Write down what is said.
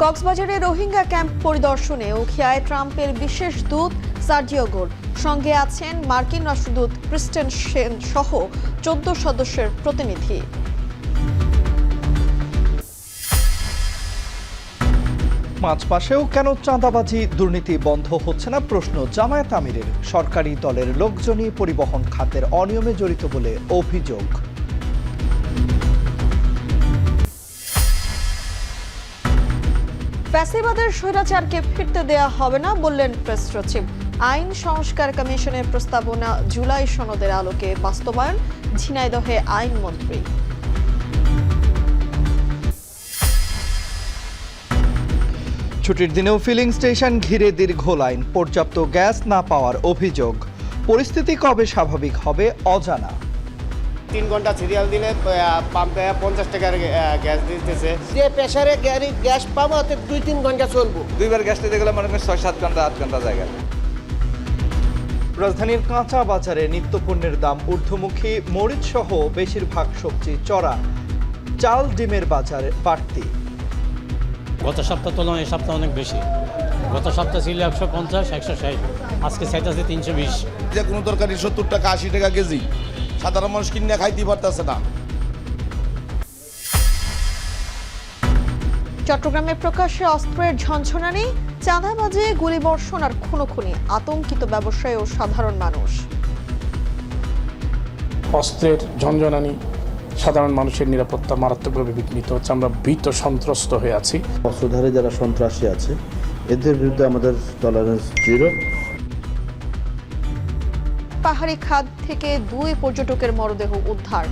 কক্সবাজারে রোহিঙ্গা ক্যাম্প পরিদর্শনে উখিয়ায় ট্রাম্পের বিশেষ দূত সার্জিও গোর, সঙ্গে আছেন মার্কিন রাষ্ট্রদূত ক্রিস্টেন সেন সহ 14 সদস্যের প্রতিনিধি। মাঝ পাশেও কেন চাঁদাবাজি দুর্নীতি বন্ধ হচ্ছে না প্রশ্ন জামায়াত আমিরের। সরকারি দলের লোকজনই পরিবহন খাতের অনিয়মে জড়িত বলে অভিযোগ। ফ্যাসিবাদের স্বৈরাচারকে ফিরতে দেয়া হবে না বললেন প্রেস সচিব। আইন সংস্কার কমিশনের প্রস্তাবনা জুলাই সনদের আলোকে বাস্তবায়ন, ঝিনাইদহে আইনমন্ত্রী। ছুটির দিনেও ফিলিং স্টেশন ঘিরে দীর্ঘ লাইন, পর্যাপ্ত গ্যাস না পাওয়ার অভিযোগ। পরিস্থিতি কবে স্বাভাবিক হবে অজানা। 3 ঘন্টা সিরিয়াল দিলে পাম্পে 50 টাকার গ্যাস দিতেছে। যে প্রেসারে গ্যাস পাবো তাতে 2-3 ঘন্টা চলবো। দুইবার গ্যাস নিতে গেলে মনে করেন 6-7 ঘন্টা 8 ঘন্টা জায়গা। রাজধানীর কাঁচা বাজারে নিত্যপণ্যের দাম ঊর্ধ্বমুখী, মরিচ সহ বেশিরভাগ সবজি চড়া, চাল ডিমের বাজারে বাড়তি। গত সপ্তাহ তুলনায় এই সপ্তাহ অনেক বেশি। গত সপ্তাহ ছিল 150, 160, আজকে চাইতেছে 320। যে কোনো তরকারি 70 টাকা 80 টাকা কেজি, সাধারণ মানুষ কিনে খাইতে পারতেছে না। চট্টগ্রামে প্রকাশ্যে অস্ত্রের ঝনঝনানি, চাঁদাবাজি, গুলিবর্ষণ আর খুনোখুনি, আতঙ্কিত ব্যবসায়ী ও সাধারণ মানুষ। অস্ত্রের ঝনঝনানি, সাধারণ মানুষের নিরাপত্তা মারাত্মকভাবে বিঘ্নিত হচ্ছে। আমরা ভীত সন্ত্রস্ত হয়ে আছি। অস্ত্রধারী যারা সন্ত্রাসী আছে এদের বিরুদ্ধে আমাদের টলারেন্স 0। পাহাড়ি খাদ থেকে 2 পর্যটকের মরদেহ উদ্ধার,